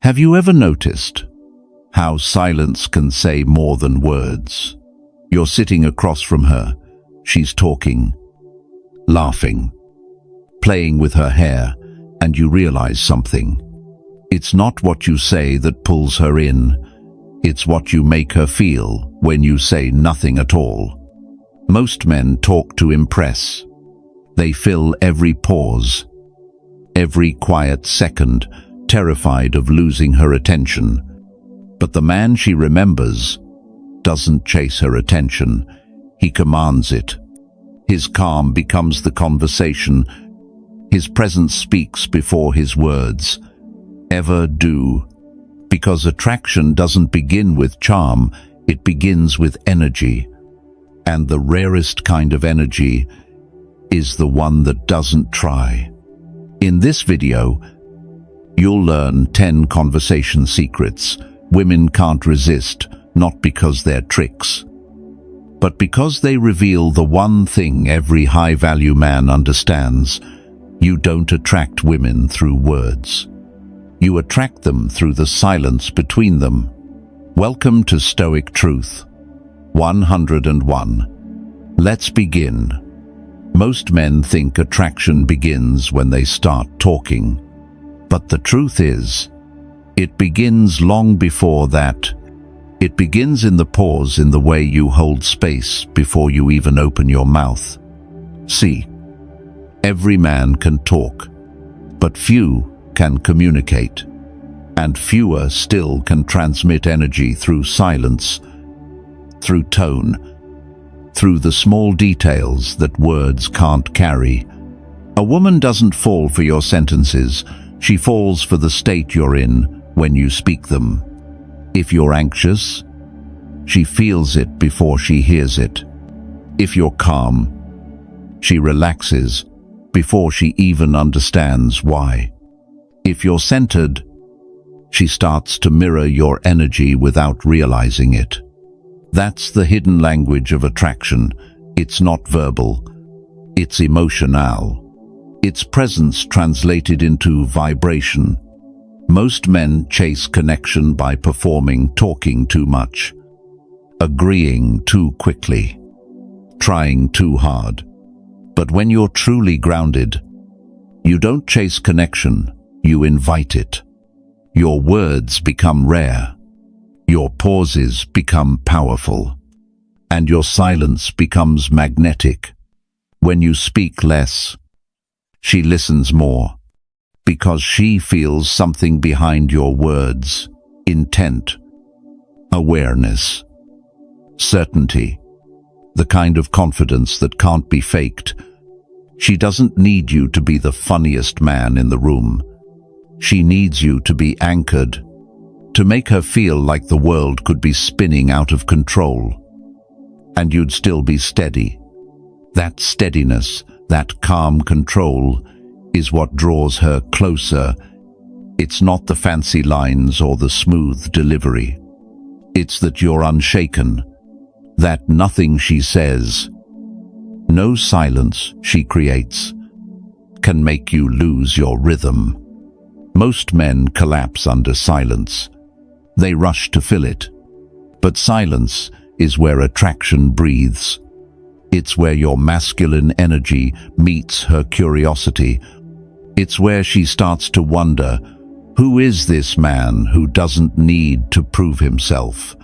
Have you ever noticed how silence can say more than words? You're sitting across from her. She's talking, laughing, playing with her hair, and you realize something. It's not what you say that pulls her in. It's what you make her feel when you say nothing at all. Most men talk to impress. They fill every pause, every quiet second, terrified of losing her attention. But the man she remembers doesn't chase her attention. He commands it. His calm becomes the conversation. His presence speaks before his words ever do. Because attraction doesn't begin with charm, it begins with energy. And the rarest kind of energy is the one that doesn't try. In this video, you'll learn 10 conversation secrets women can't resist, not because they're tricks, but because they reveal the one thing every high-value man understands. You don't attract women through words. You attract them through the silence between them. Welcome to Stoic Truth 101. Let's begin. Most men think attraction begins when they start talking. But the truth is, it begins long before that. It begins in the pause, in the way you hold space before you even open your mouth. See, every man can talk, but few can communicate, and fewer still can transmit energy through silence, through tone, through the small details that words can't carry. A woman doesn't fall for your sentences. She falls for the state you're in when you speak them. If you're anxious, she feels it before she hears it. If you're calm, she relaxes before she even understands why. If you're centered, she starts to mirror your energy without realizing it. That's the hidden language of attraction. It's not verbal, it's emotional. It's presence translated into vibration. Most men chase connection by performing, talking too much, agreeing too quickly, trying too hard. But when you're truly grounded, you don't chase connection, you invite it. Your words become rare, your pauses become powerful, and your silence becomes magnetic. When you speak less, she listens more, because she feels something behind your words: intent, awareness, certainty, the kind of confidence that can't be faked. She doesn't need you to be the funniest man in the room. She needs you to be anchored, to make her feel like the world could be spinning out of control, and you'd still be steady. That steadiness, that calm control, is what draws her closer. It's not the fancy lines or the smooth delivery. It's that you're unshaken, that nothing she says, no silence she creates, can make you lose your rhythm. Most men collapse under silence. They rush to fill it. But silence is where attraction breathes. It's where your masculine energy meets her curiosity. It's where she starts to wonder, who is this man who doesn't need to prove himself?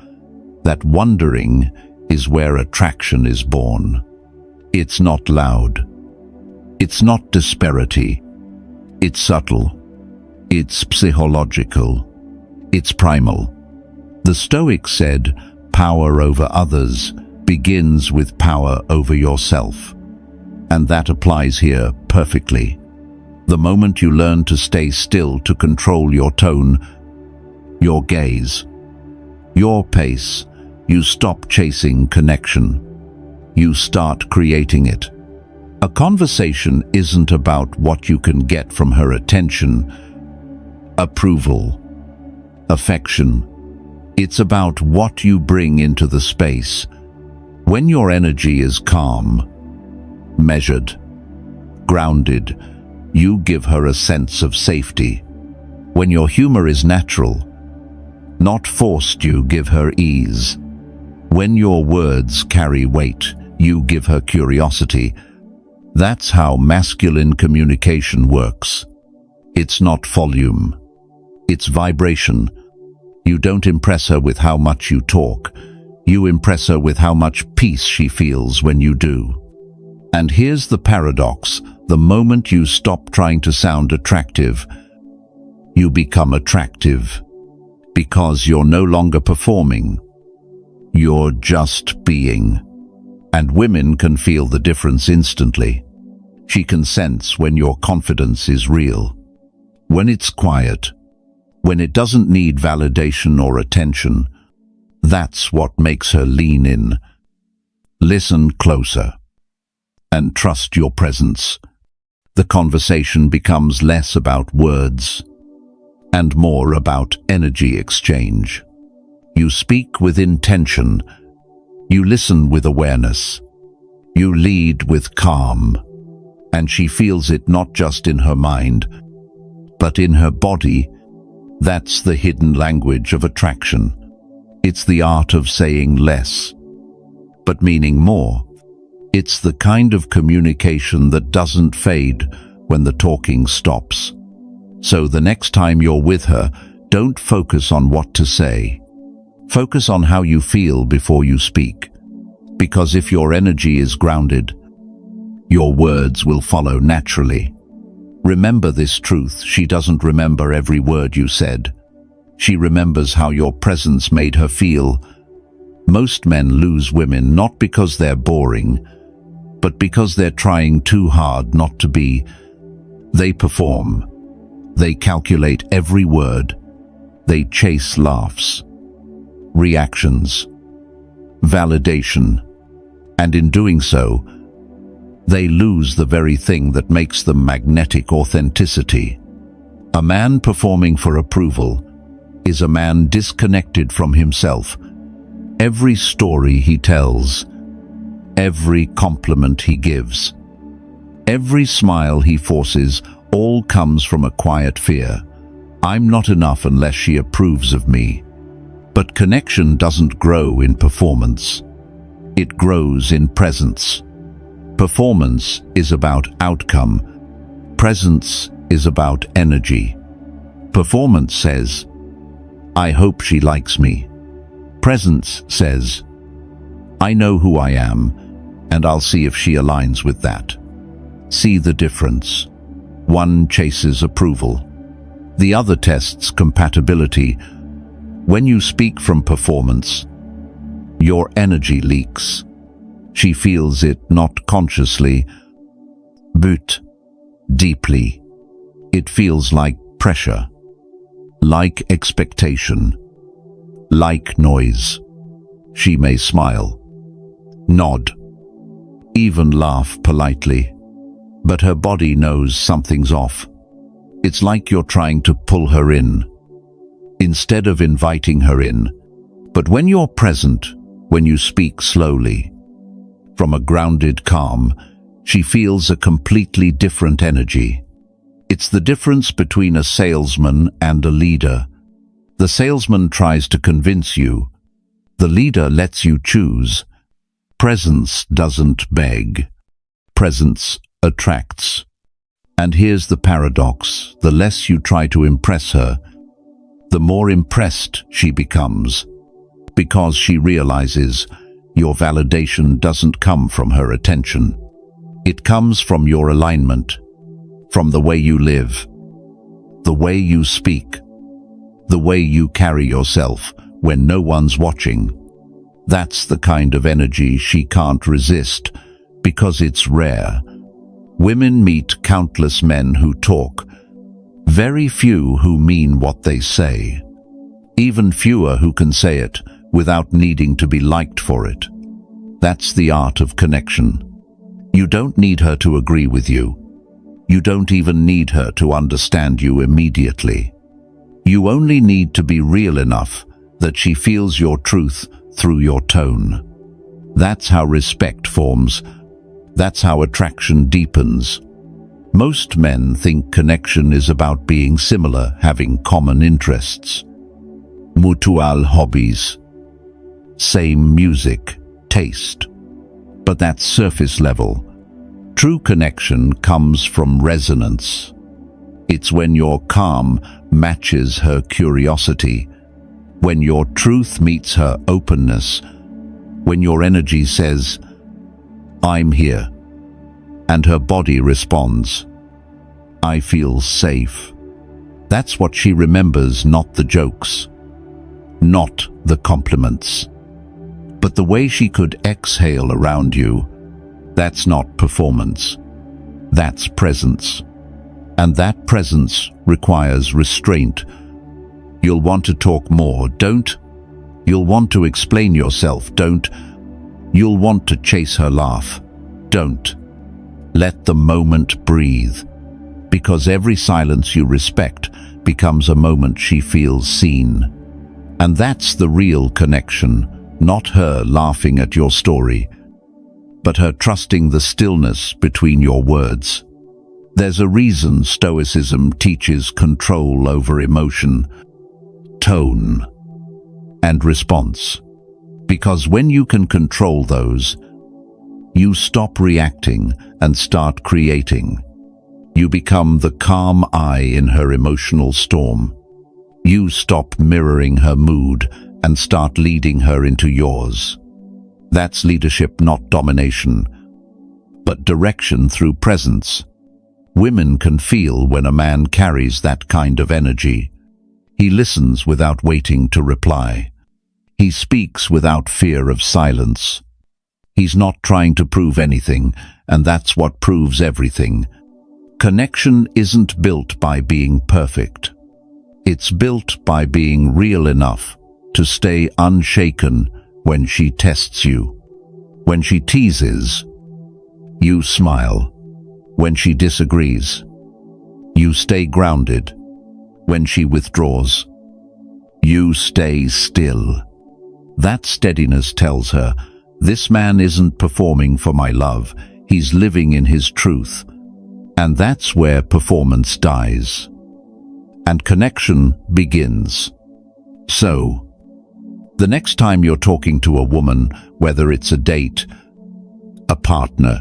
That wondering is where attraction is born. It's not loud. It's not disparity. It's subtle. It's psychological. It's primal. The Stoics said, power over others begins with power over yourself. And that applies here perfectly. The moment you learn to stay still, to control your tone, your gaze, your pace, you stop chasing connection. You start creating it. A conversation isn't about what you can get from her: attention, approval, affection. It's about what you bring into the space. When your energy is calm, measured, grounded, you give her a sense of safety. When your humor is natural, not forced, you give her ease. When your words carry weight, you give her curiosity. That's how masculine communication works. It's not volume. It's vibration. You don't impress her with how much you talk. You impress her with how much peace she feels when you do. And here's the paradox. The moment you stop trying to sound attractive, you become attractive. Because you're no longer performing. You're just being. And women can feel the difference instantly. She can sense when your confidence is real. When it's quiet. When it doesn't need validation or attention. That's what makes her lean in. Listen closer. And trust your presence. The conversation becomes less about words and more about energy exchange. You speak with intention. You listen with awareness. You lead with calm. And she feels it not just in her mind, but in her body. That's the hidden language of attraction. It's the art of saying less, but meaning more. It's the kind of communication that doesn't fade when the talking stops. So the next time you're with her, don't focus on what to say. Focus on how you feel before you speak. Because if your energy is grounded, your words will follow naturally. Remember this truth. She doesn't remember every word you said. She remembers how your presence made her feel. Most men lose women not because they're boring, but because they're trying too hard not to be. They perform. They calculate every word. They chase laughs, reactions, validation. And in doing so, they lose the very thing that makes them magnetic: authenticity. A man performing for approval is a man disconnected from himself. Every story he tells, every compliment he gives, every smile he forces, all comes from a quiet fear. I'm not enough unless she approves of me. But connection doesn't grow in performance. It grows in presence. Performance is about outcome. Presence is about energy. Performance says, I hope she likes me. Presence says, I know who I am, and I'll see if she aligns with that. See the difference. One chases approval. The other tests compatibility. When you speak from performance, your energy leaks. She feels it not consciously, but deeply. It feels like pressure, like expectation, like noise. She may smile, nod, even laugh politely, but her body knows something's off. It's like you're trying to pull her in, instead of inviting her in. But when you're present, when you speak slowly, from a grounded calm, she feels a completely different energy. It's the difference between a salesman and a leader. The salesman tries to convince you. The leader lets you choose. Presence doesn't beg. Presence attracts. And here's the paradox. The less you try to impress her, the more impressed she becomes. Because she realizes your validation doesn't come from her attention. It comes from your alignment, from the way you live, the way you speak, the way you carry yourself when no one's watching. That's the kind of energy she can't resist, because it's rare. Women meet countless men who talk, very few who mean what they say, even fewer who can say it without needing to be liked for it. That's the art of connection. You don't need her to agree with you. You don't even need her to understand you immediately. You only need to be real enough that she feels your truth through your tone. That's how respect forms. That's how attraction deepens. Most men think connection is about being similar, having common interests, mutual hobbies, same music, taste. But that's surface level. True connection comes from resonance. It's when your calm matches her curiosity, when your truth meets her openness, when your energy says, "I'm here," and her body responds, "I feel safe." That's what she remembers, not the jokes, not the compliments, but the way she could exhale around you. That's not performance. That's presence. And that presence requires restraint. You'll want to talk more, don't? You'll want to explain yourself, don't? You'll want to chase her laugh, don't? Let the moment breathe, because every silence you respect becomes a moment she feels seen. And that's the real connection, not her laughing at your story, but her trusting the stillness between your words. There's a reason Stoicism teaches control over emotion, tone, and response. Because when you can control those, you stop reacting and start creating. You become the calm eye in her emotional storm. You stop mirroring her mood and start leading her into yours. That's leadership, not domination, but direction through presence. Women can feel when a man carries that kind of energy. He listens without waiting to reply. He speaks without fear of silence. He's not trying to prove anything, and that's what proves everything. Connection isn't built by being perfect. It's built by being real enough to stay unshaken when she tests you. When she teases, you smile. When she disagrees, you stay grounded. When she withdraws, you stay still. That steadiness tells her, this man isn't performing for my love, he's living in his truth. And that's where performance dies, and connection begins. So, the next time you're talking to a woman, whether it's a date, a partner,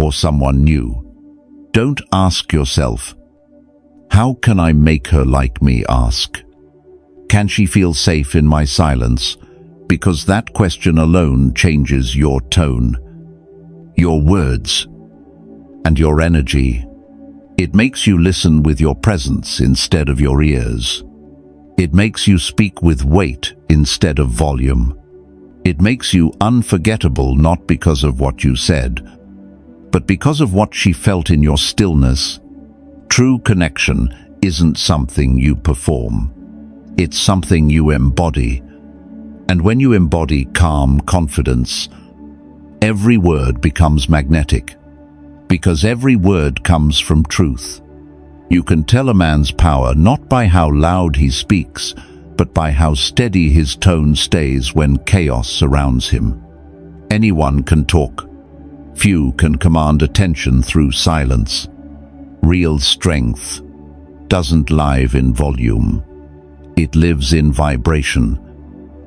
or someone new, don't ask yourself, how can I make her like me? Ask, can she feel safe in my silence? Because that question alone changes your tone, your words, and your energy. It makes you listen with your presence instead of your ears. It makes you speak with weight instead of volume. It makes you unforgettable, not because of what you said, but because of what she felt in your stillness. True connection isn't something you perform. It's something you embody. And when you embody calm confidence, every word becomes magnetic, because every word comes from truth. You can tell a man's power not by how loud he speaks, but by how steady his tone stays when chaos surrounds him. Anyone can talk. Few can command attention through silence. Real strength doesn't live in volume. It lives in vibration.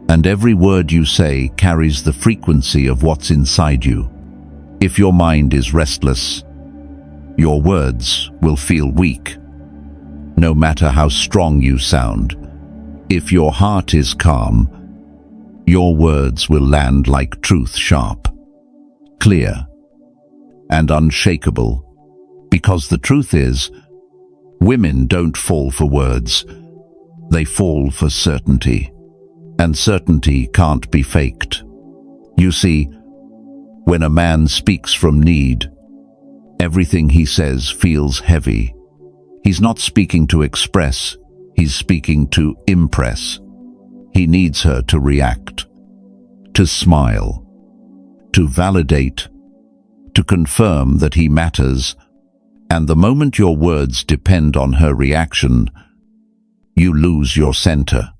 And every word you say carries the frequency of what's inside you. If your mind is restless, your words will feel weak, no matter how strong you sound. If your heart is calm, your words will land like truth, sharp, clear, and unshakable. Because the truth is, women don't fall for words, they fall for certainty. And certainty can't be faked. You see, when a man speaks from need, everything he says feels heavy. He's not speaking to express, he's speaking to impress. He needs her to react, to smile, to validate, to confirm that he matters. And the moment your words depend on her reaction, you lose your center.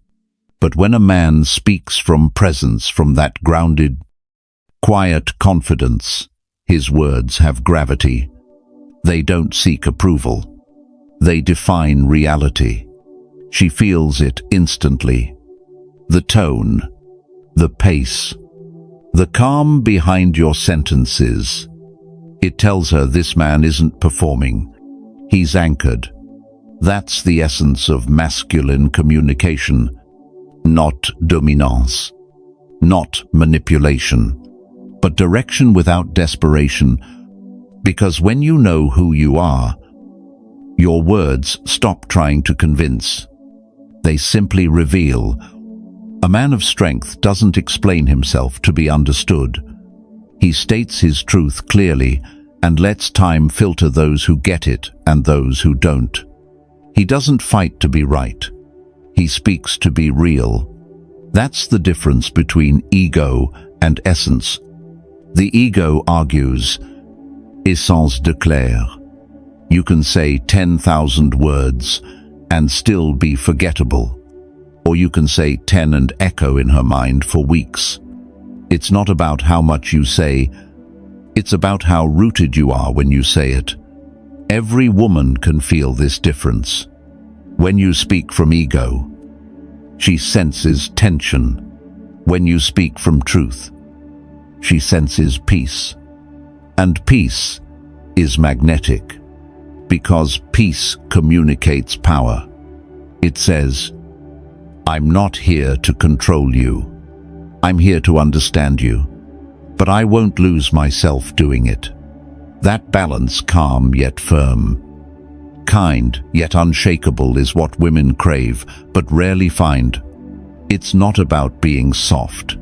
But when a man speaks from presence, from that grounded, quiet confidence, his words have gravity. They don't seek approval. They define reality. She feels it instantly. The tone, the pace, the calm behind your sentences. It tells her this man isn't performing. He's anchored. That's the essence of masculine communication, not dominance, not manipulation, but direction without desperation, because when you know who you are, your words stop trying to convince. They simply reveal. A man of strength doesn't explain himself to be understood. He states his truth clearly and lets time filter those who get it and those who don't. He doesn't fight to be right. He speaks to be real. That's the difference between ego and essence. The ego argues, essence déclare. You can say 10,000 words and still be forgettable. Or you can say 10 and echo in her mind for weeks. It's not about how much you say, it's about how rooted you are when you say it. Every woman can feel this difference. When you speak from ego, she senses tension. When you speak from truth, she senses peace. And peace is magnetic, because peace communicates power. It says, I'm not here to control you. I'm here to understand you, but I won't lose myself doing it. That balance, calm yet firm, kind yet unshakable, is what women crave but rarely find. It's not about being soft.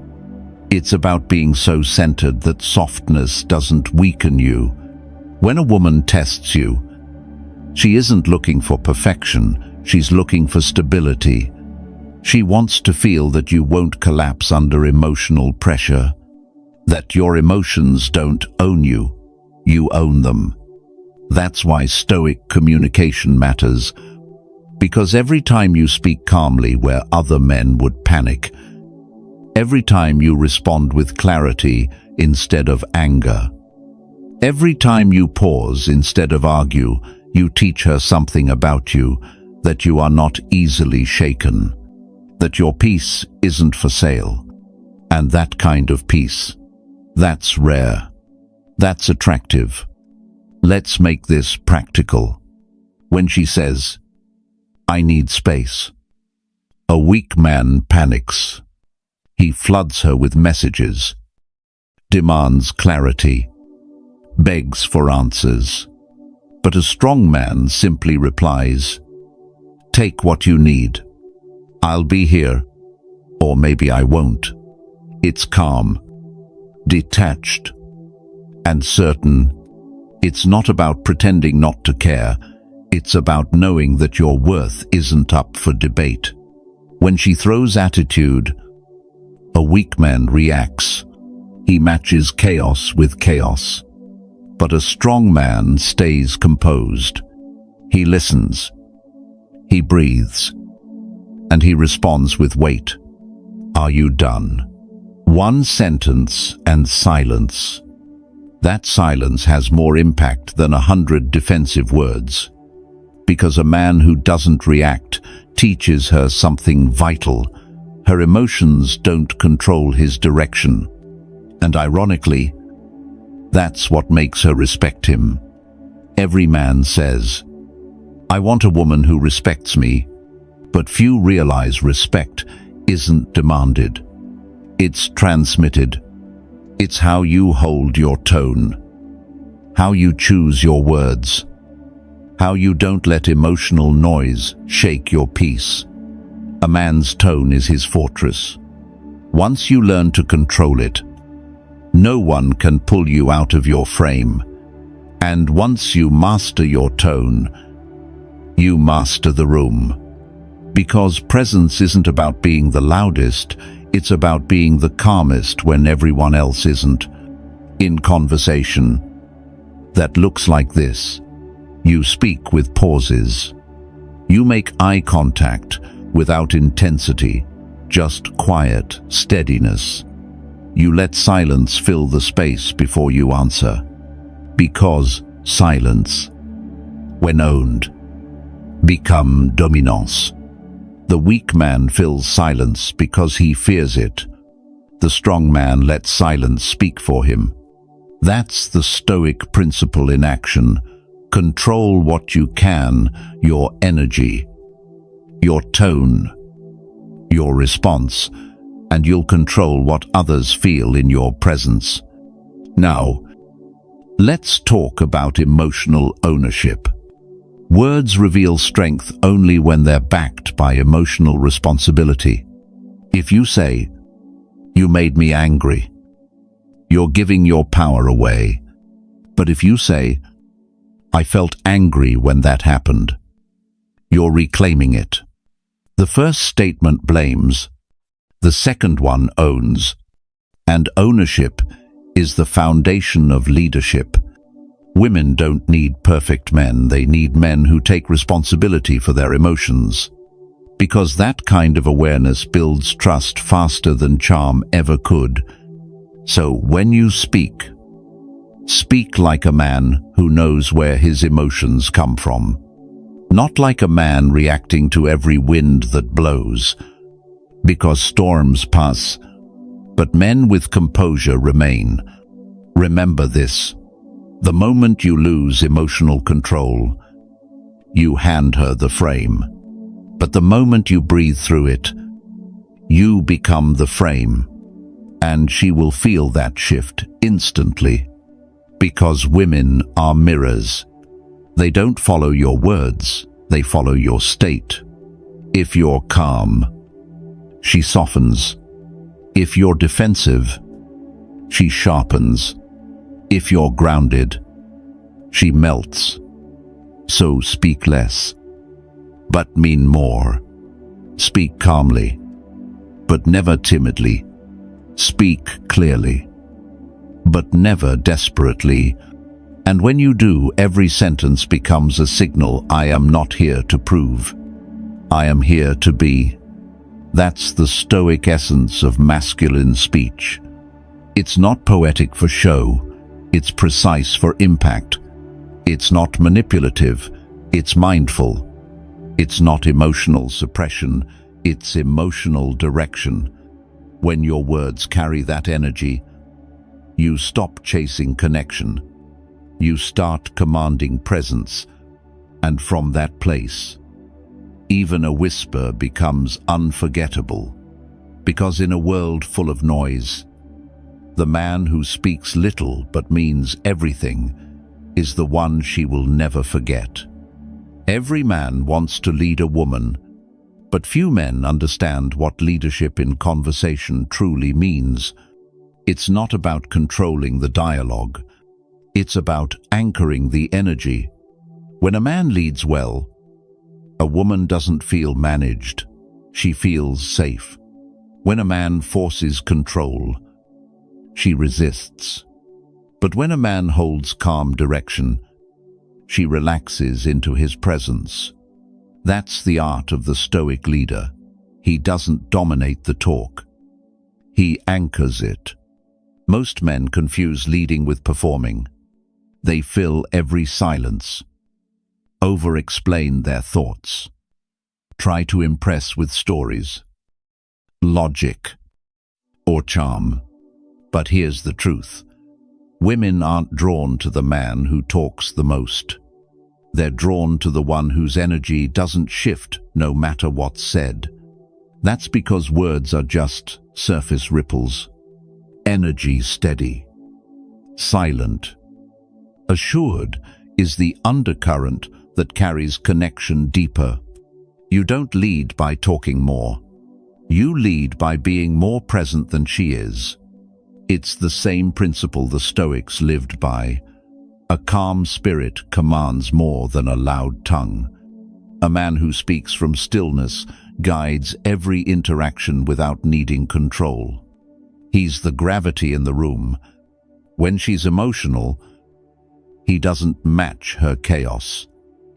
It's about being so centered that softness doesn't weaken you. When a woman tests you, she isn't looking for perfection, she's looking for stability. She wants to feel that you won't collapse under emotional pressure, that your emotions don't own you, you own them. That's why Stoic communication matters, because every time you speak calmly where other men would panic, every time you respond with clarity instead of anger, every time you pause instead of argue, you teach her something about you, that you are not easily shaken, that your peace isn't for sale. And that kind of peace, that's rare. That's attractive. Let's make this practical. When she says, I need space, a weak man panics. He floods her with messages, demands clarity, begs for answers. But a strong man simply replies, take what you need. I'll be here, or maybe I won't. It's calm, detached, and certain. It's not about pretending not to care. It's about knowing that your worth isn't up for debate. When she throws attitude, a weak man reacts. He matches chaos with chaos. But a strong man stays composed. He listens. He breathes. And he responds with weight. Are you done? One sentence and silence. That silence has more impact than 100 defensive words. Because a man who doesn't react teaches her something vital. Her emotions don't control his direction. And ironically, that's what makes her respect him. Every man says, I want a woman who respects me, but few realize respect isn't demanded. It's transmitted. It's how you hold your tone, how you choose your words, how you don't let emotional noise shake your peace. A man's tone is his fortress. Once you learn to control it, no one can pull you out of your frame. And once you master your tone, you master the room. Because presence isn't about being the loudest, it's about being the calmest when everyone else isn't. In conversation that looks like this, you speak with pauses. You make eye contact without intensity, just quiet steadiness. You let silence fill the space before you answer. Because silence, when owned, become dominance. The weak man fills silence because he fears it. The strong man lets silence speak for him. That's the Stoic principle in action. Control what you can, your energy, your tone, your response, and you'll control what others feel in your presence. Now, let's talk about emotional ownership. Words reveal strength only when they're backed by emotional responsibility. If you say, "You made me angry," you're giving your power away. But if you say, "I felt angry when that happened," you're reclaiming it. The first statement blames, the second one owns, and ownership is the foundation of leadership. Women don't need perfect men, they need men who take responsibility for their emotions. Because that kind of awareness builds trust faster than charm ever could. So when you speak, speak like a man who knows where his emotions come from. Not like a man reacting to every wind that blows. Because storms pass, but men with composure remain. Remember this. The moment you lose emotional control, you hand her the frame. But the moment you breathe through it, you become the frame. And she will feel that shift instantly. Because women are mirrors. They don't follow your words, they follow your state. If you're calm, she softens. If you're defensive, she sharpens. If you're grounded, she melts. So speak less, but mean more. Speak calmly, but never timidly. Speak clearly, but never desperately. And when you do, every sentence becomes a signal. I am not here to prove. I am here to be. That's the Stoic essence of masculine speech. It's not poetic for show. It's precise for impact. It's not manipulative. It's mindful. It's not emotional suppression. It's emotional direction. When your words carry that energy, you stop chasing connection. You start commanding presence. And from that place, even a whisper becomes unforgettable. Because in a world full of noise, the man who speaks little but means everything is the one she will never forget. Every man wants to lead a woman, but few men understand what leadership in conversation truly means. It's not about controlling the dialogue. It's about anchoring the energy. When a man leads well, a woman doesn't feel managed. She feels safe. When a man forces control, she resists. But when a man holds calm direction, she relaxes into his presence. That's the art of the Stoic leader. He doesn't dominate the talk. He anchors it. Most men confuse leading with performing. They fill every silence, over-explain their thoughts, try to impress with stories, logic, or charm. But here's the truth. Women aren't drawn to the man who talks the most. They're drawn to the one whose energy doesn't shift no matter what's said. That's because words are just surface ripples. Energy steady, silent. Assured is the undercurrent that carries connection deeper. You don't lead by talking more. You lead by being more present than she is. It's the same principle the Stoics lived by. A calm spirit commands more than a loud tongue. A man who speaks from stillness guides every interaction without needing control. He's the gravity in the room. When she's emotional, he doesn't match her chaos.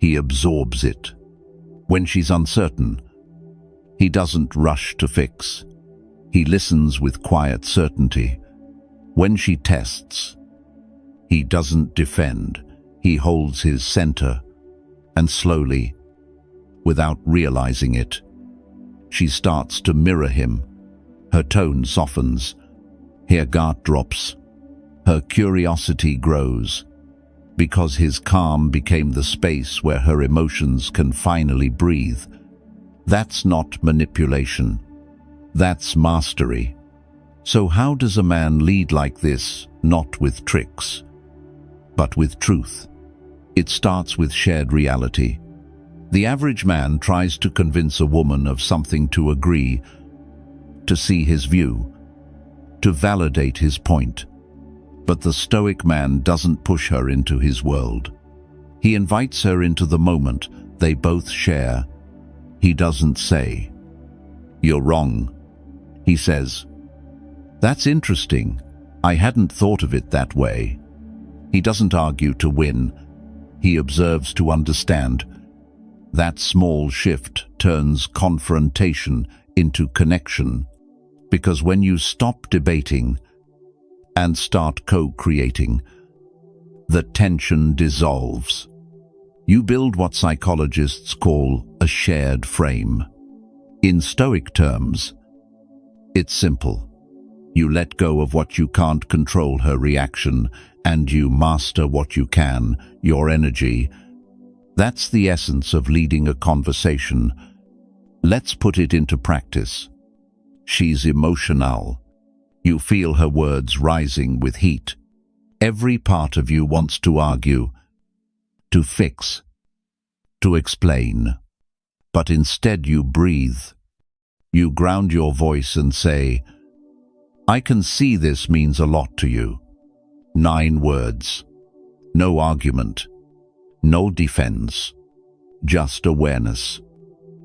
He absorbs it. When she's uncertain, he doesn't rush to fix. He listens with quiet certainty. When she tests, he doesn't defend. He holds his center, and slowly, without realizing it, she starts to mirror him. Her tone softens, her guard drops, her curiosity grows, because his calm became the space where her emotions can finally breathe. That's not manipulation. That's mastery. So how does a man lead like this? Not with tricks, but with truth. It starts with shared reality. The average man tries to convince a woman of something, to agree, to see his view, to validate his point. But the Stoic man doesn't push her into his world. He invites her into the moment they both share. He doesn't say, "You're wrong." He says, "That's interesting. I hadn't thought of it that way." He doesn't argue to win. He observes to understand. That small shift turns confrontation into connection, because when you stop debating and start co-creating, the tension dissolves. You build what psychologists call a shared frame. In Stoic terms, it's simple. You let go of what you can't control, her reaction, and you master what you can, your energy. That's the essence of leading a conversation. Let's put it into practice. She's emotional. You feel her words rising with heat. Every part of you wants to argue, to fix, to explain. But instead you breathe. You ground your voice and say, "I can see this means a lot to you." 9 words. No argument. No defense. Just awareness.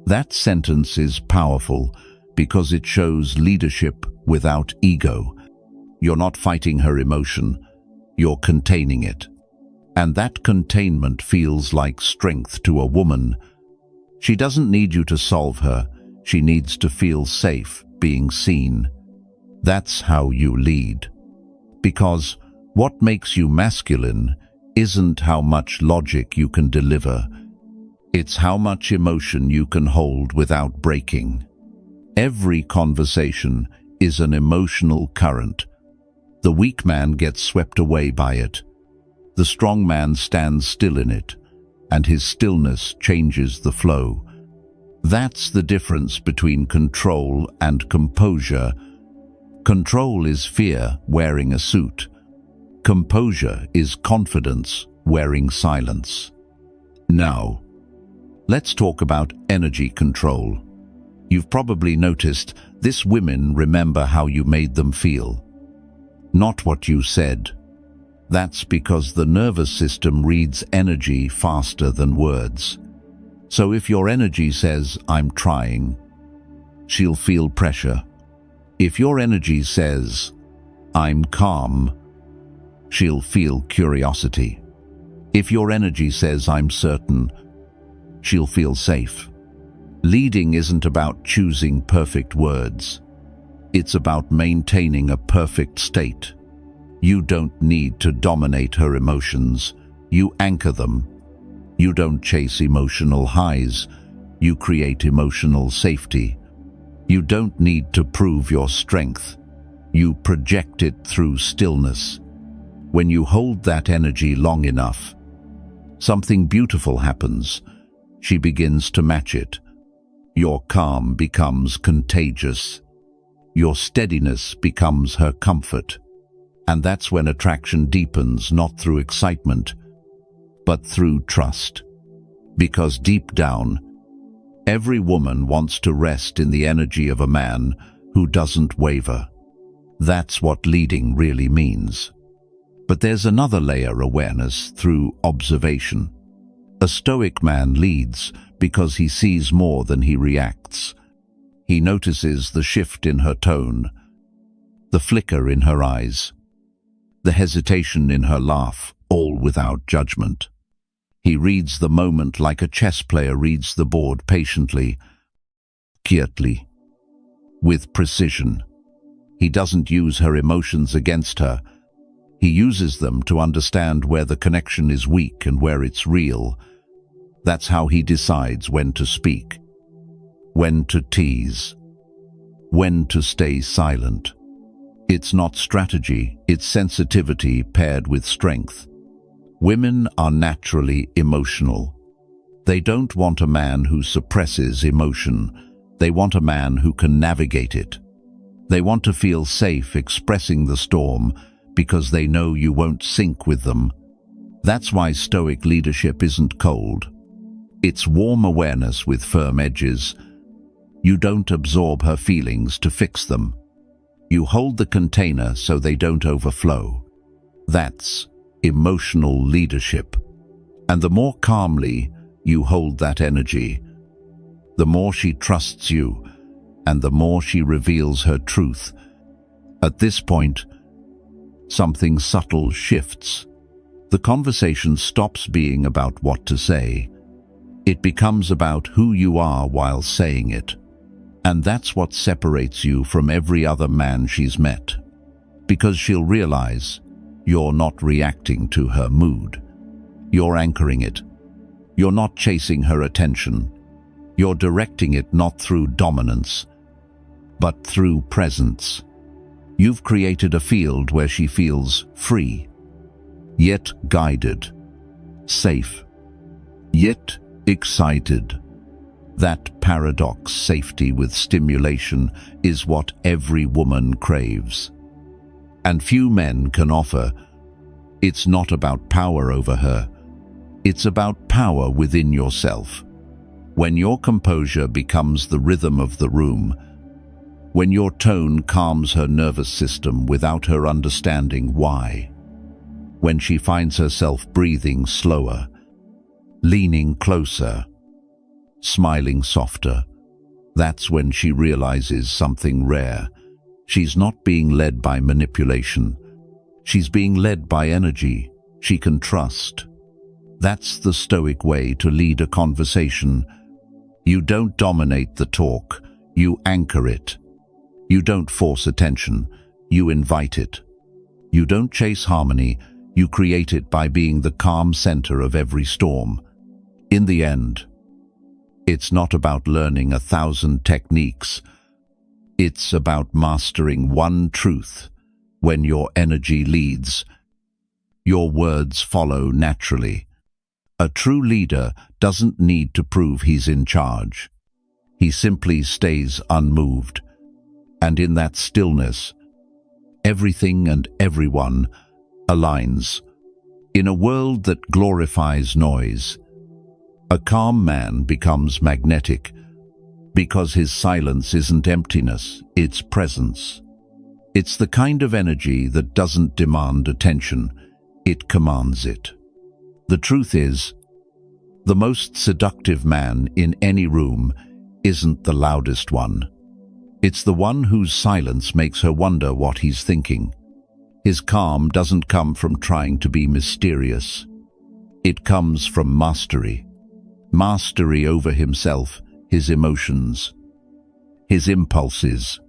That sentence is powerful because it shows leadership without ego. You're not fighting her emotion. You're containing it. And that containment feels like strength to a woman. She doesn't need you to solve her. She needs to feel safe being seen. That's how you lead. Because what makes you masculine isn't how much logic you can deliver. It's how much emotion you can hold without breaking. Every conversation is an emotional current. The weak man gets swept away by it. The strong man stands still in it, and his stillness changes the flow. That's the difference between control and composure. Control is fear wearing a suit. Composure is confidence wearing silence. Now, let's talk about energy control. You've probably noticed this: women remember how you made them feel, not what you said. That's because the nervous system reads energy faster than words. So if your energy says, "I'm trying," she'll feel pressure. If your energy says, "I'm calm," she'll feel curiosity. If your energy says, "I'm certain," she'll feel safe. Leading isn't about choosing perfect words. It's about maintaining a perfect state. You don't need to dominate her emotions. You anchor them. You don't chase emotional highs. You create emotional safety. You don't need to prove your strength. You project it through stillness. When you hold that energy long enough, something beautiful happens. She begins to match it. Your calm becomes contagious. Your steadiness becomes her comfort. And that's when attraction deepens, not through excitement, but through trust. Because deep down, every woman wants to rest in the energy of a man who doesn't waver. That's what leading really means. But there's another layer: awareness through observation. A Stoic man leads because he sees more than he reacts. He notices the shift in her tone, the flicker in her eyes, the hesitation in her laugh, all without judgment. He reads the moment like a chess player reads the board, patiently, quietly, with precision. He doesn't use her emotions against her. He uses them to understand where the connection is weak and where it's real. That's how he decides when to speak, when to tease, when to stay silent. It's not strategy, it's sensitivity paired with strength. Women are naturally emotional. They don't want a man who suppresses emotion. They want a man who can navigate it. They want to feel safe expressing the storm because they know you won't sink with them. That's why Stoic leadership isn't cold. It's warm awareness with firm edges. You don't absorb her feelings to fix them. You hold the container so they don't overflow. That's emotional leadership. And the more calmly you hold that energy, the more she trusts you, and the more she reveals her truth. At this point, something subtle shifts. The conversation stops being about what to say. It becomes about who you are while saying it. And that's what separates you from every other man she's met. Because she'll realize you're not reacting to her mood. You're anchoring it. You're not chasing her attention. You're directing it not through dominance, but through presence. You've created a field where she feels free, yet guided, safe, yet excited. That paradox, safety with stimulation, is what every woman craves. And few men can offer. It's not about power over her. It's about power within yourself. When your composure becomes the rhythm of the room, when your tone calms her nervous system without her understanding why, when she finds herself breathing slower, leaning closer, smiling softer, that's when she realizes something rare. She's not being led by manipulation. She's being led by energy she can trust. That's the Stoic way to lead a conversation. You don't dominate the talk, you anchor it. You don't force attention, you invite it. You don't chase harmony, you create it by being the calm center of every storm. In the end, it's not about learning 1,000 techniques. It's about mastering one truth. When your energy leads, your words follow naturally. A true leader doesn't need to prove he's in charge. He simply stays unmoved. And in that stillness, everything and everyone aligns. In a world that glorifies noise, a calm man becomes magnetic because his silence isn't emptiness, it's presence. It's the kind of energy that doesn't demand attention, it commands it. The truth is, the most seductive man in any room isn't the loudest one. It's the one whose silence makes her wonder what he's thinking. His calm doesn't come from trying to be mysterious. It comes from mastery. Mastery over himself, his emotions, his impulses,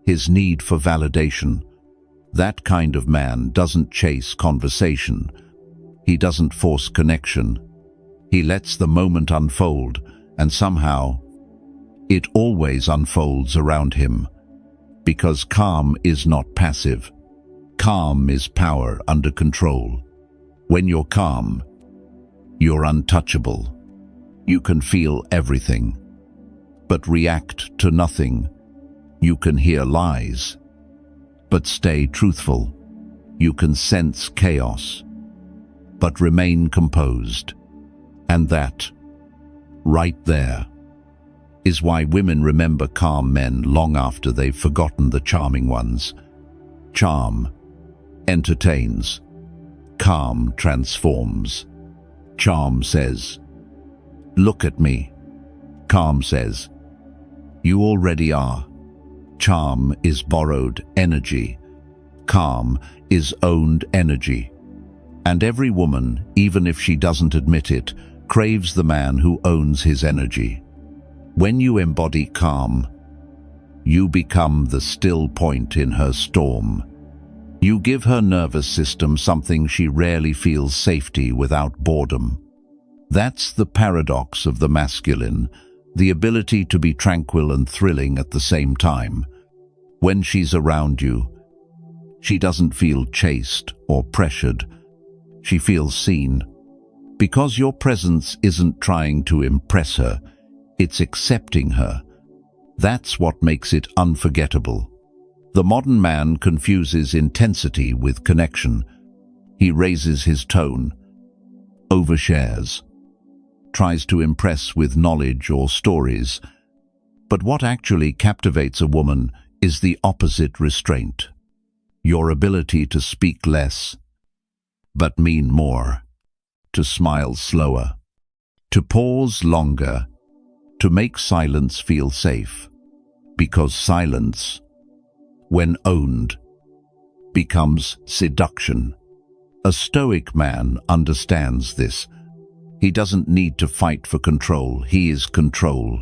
his need for validation. That kind of man doesn't chase conversation. He doesn't force connection. He lets the moment unfold, and somehow, it always unfolds around him. Because calm is not passive. Calm is power under control. When you're calm, you're untouchable. You can feel everything, but react to nothing. You can hear lies, but stay truthful. You can sense chaos, but remain composed. And that, right there, is why women remember calm men long after they've forgotten the charming ones. Charm entertains. Calm transforms. Charm says, "Look at me." Calm says, "You already are." Charm is borrowed energy. Calm is owned energy. And every woman, even if she doesn't admit it, craves the man who owns his energy. When you embody calm, you become the still point in her storm. You give her nervous system something she rarely feels safety without boredom. That's the paradox of the masculine, the ability to be tranquil and thrilling at the same time. When she's around you, she doesn't feel chased or pressured. She feels seen. Because your presence isn't trying to impress her, it's accepting her. That's what makes it unforgettable. The modern man confuses intensity with connection. He raises his tone, overshares, tries to impress with knowledge or stories. But what actually captivates a woman is the opposite restraint. Your ability to speak less, but mean more. To smile slower, to pause longer, to make silence feel safe. Because silence, when owned, becomes seduction. A Stoic man understands this. He doesn't need to fight for control, he is control.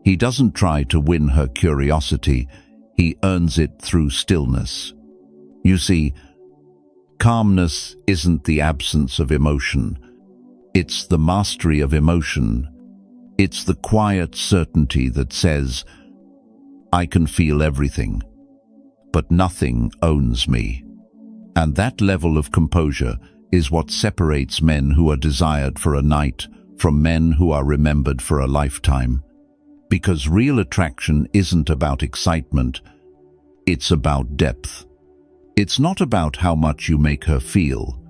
He doesn't try to win her curiosity, he earns it through stillness. You see, calmness isn't the absence of emotion. It's the mastery of emotion. It's the quiet certainty that says, I can feel everything, but nothing owns me. And that level of composure is what separates men who are desired for a night from men who are remembered for a lifetime. Because real attraction isn't about excitement, it's about depth. It's not about how much you make her feel.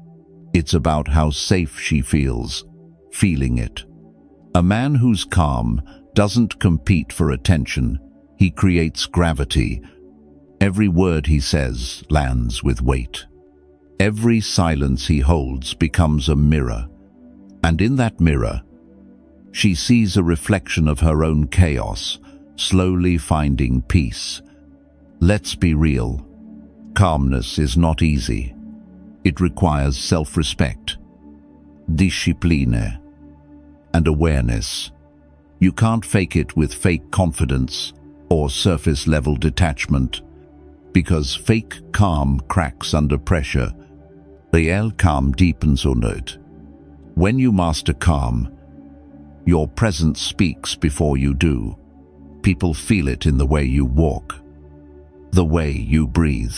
It's about how safe she feels, feeling it. A man who's calm doesn't compete for attention. He creates gravity. Every word he says lands with weight. Every silence he holds becomes a mirror. And in that mirror, she sees a reflection of her own chaos, slowly finding peace. Let's be real. Calmness is not easy. It requires self-respect, discipline, and awareness. You can't fake it with fake confidence or surface-level detachment, because fake calm cracks under pressure. Real calm deepens under it. When you master calm, your presence speaks before you do. People feel it in the way you walk, the way you breathe,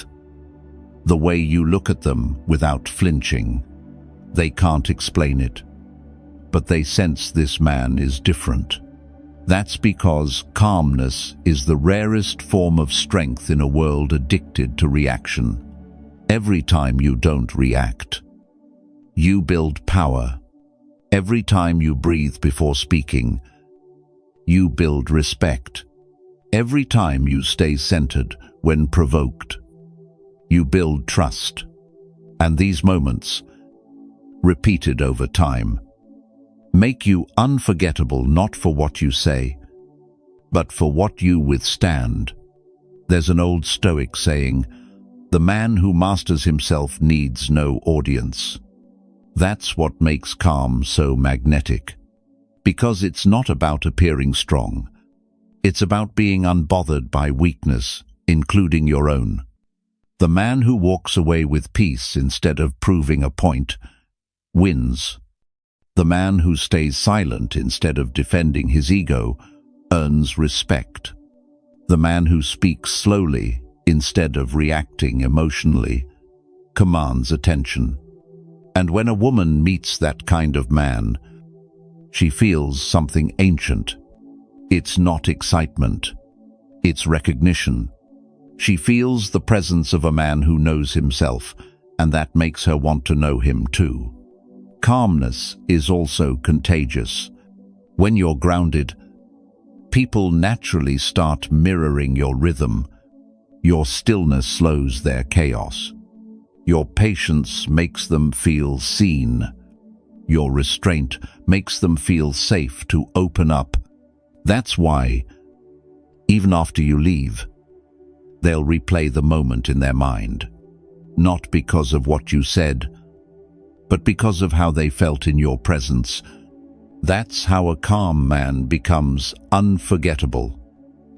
the way you look at them without flinching. They can't explain it, but they sense this man is different. That's because calmness is the rarest form of strength in a world addicted to reaction. Every time you don't react, you build power. Every time you breathe before speaking, you build respect. Every time you stay centered when provoked, you build trust. And these moments, repeated over time, make you unforgettable not for what you say, but for what you withstand. There's an old Stoic saying, "The man who masters himself needs no audience." That's what makes calm so magnetic. Because it's not about appearing strong. It's about being unbothered by weakness, including your own. The man who walks away with peace instead of proving a point wins. The man who stays silent instead of defending his ego earns respect. The man who speaks slowly instead of reacting emotionally commands attention. And when a woman meets that kind of man, she feels something ancient. It's not excitement, it's recognition. She feels the presence of a man who knows himself, and that makes her want to know him too. Calmness is also contagious. When you're grounded, people naturally start mirroring your rhythm. Your stillness slows their chaos. Your patience makes them feel seen. Your restraint makes them feel safe to open up. That's why, even after you leave, they'll replay the moment in their mind. Not because of what you said, but because of how they felt in your presence. That's how a calm man becomes unforgettable.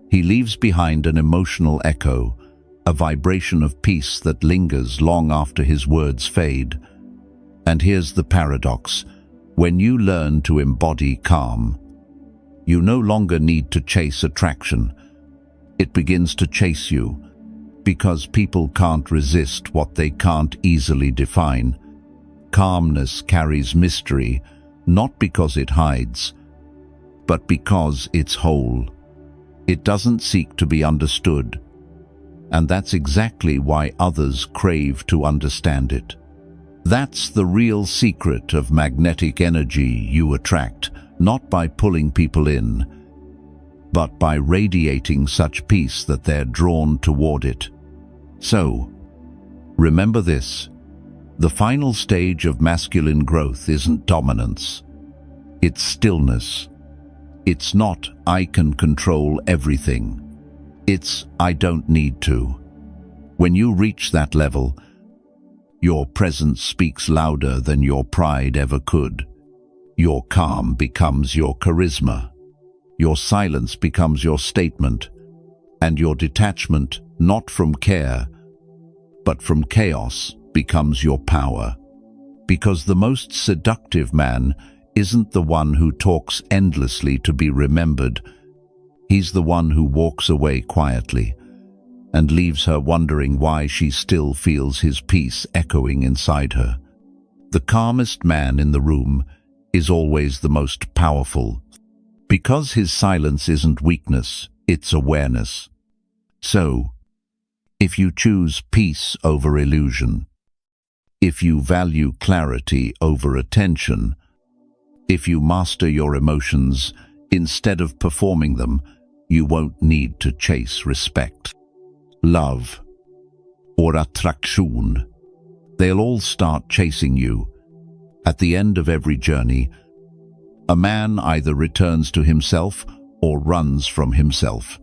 He leaves behind an emotional echo, a vibration of peace that lingers long after his words fade. And here's the paradox. When you learn to embody calm, you no longer need to chase attraction. It begins to chase you, because people can't resist what they can't easily define. Calmness carries mystery, not because it hides, but because it's whole. It doesn't seek to be understood, and that's exactly why others crave to understand it. That's the real secret of magnetic energy you attract, not by pulling people in, but by radiating such peace that they're drawn toward it. So, remember this: the final stage of masculine growth isn't dominance, it's stillness. It's not "I can control everything." It's "I don't need to." When you reach that level, your presence speaks louder than your pride ever could. Your calm becomes your charisma. Your silence becomes your statement. And your detachment, not from care, but from chaos, becomes your power. Because the most seductive man isn't the one who talks endlessly to be remembered. He's the one who walks away quietly and leaves her wondering why she still feels his peace echoing inside her. The calmest man in the room is always the most powerful, because his silence isn't weakness, it's awareness. So, if you choose peace over illusion, if you value clarity over attention, if you master your emotions instead of performing them, you won't need to chase respect, love, or attraction. They'll all start chasing you. At the end of every journey, a man either returns to himself or runs from himself.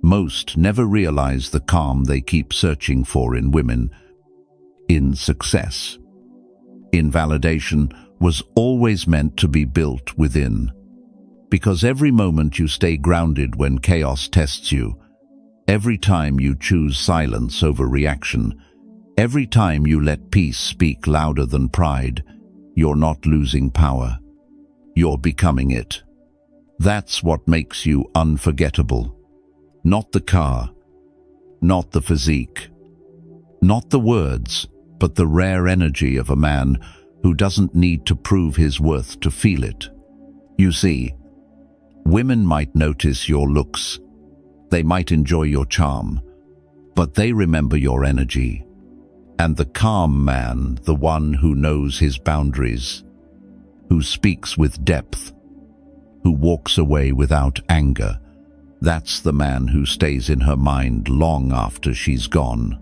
Most never realize the calm they keep searching for in women, in success. Invalidation was always meant to be built within. Because every moment you stay grounded when chaos tests you, every time you choose silence over reaction, every time you let peace speak louder than pride, you're not losing power. You're becoming it. That's what makes you unforgettable. Not the car, not the physique, not the words, but the rare energy of a man who doesn't need to prove his worth to feel it. You see, women might notice your looks, they might enjoy your charm, but they remember your energy. And the calm man, the one who knows his boundaries, who speaks with depth, who walks away without anger, that's the man who stays in her mind long after she's gone.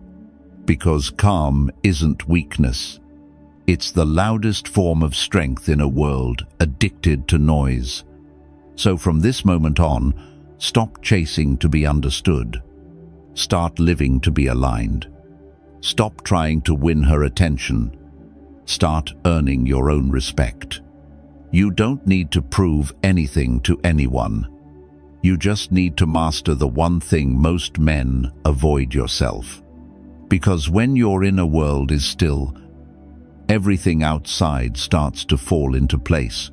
Because calm isn't weakness. It's the loudest form of strength in a world addicted to noise. So from this moment on, stop chasing to be understood. Start living to be aligned. Stop trying to win her attention. Start earning your own respect. You don't need to prove anything to anyone. You just need to master the one thing most men avoid: yourself. Because when your inner world is still, everything outside starts to fall into place.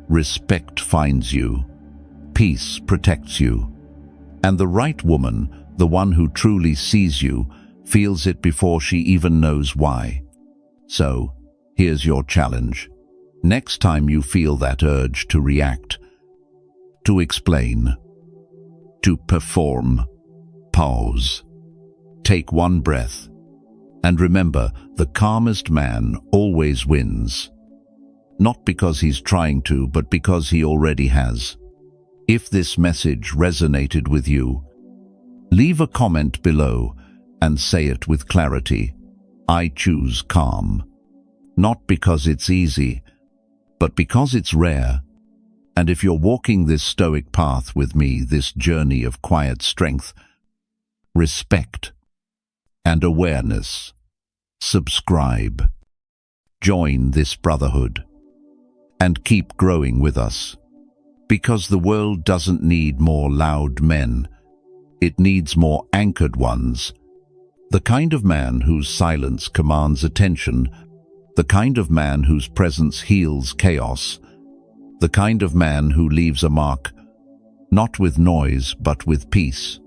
Respect finds you. Peace protects you. And the right woman, the one who truly sees you, feels it before she even knows why. So, here's your challenge. Next time you feel that urge to react, to explain, to perform, pause. Take one breath. And remember, the calmest man always wins. Not because he's trying to, but because he already has. If this message resonated with you, leave a comment below and say it with clarity. I choose calm. Not because it's easy, but because it's rare. And if you're walking this stoic path with me, this journey of quiet strength, respect, and awareness, subscribe. Join this brotherhood. And keep growing with us. Because the world doesn't need more loud men. It needs more anchored ones, The kind of man whose silence commands attention, the kind of man whose presence heals chaos, the kind of man who leaves a mark, not with noise but with peace.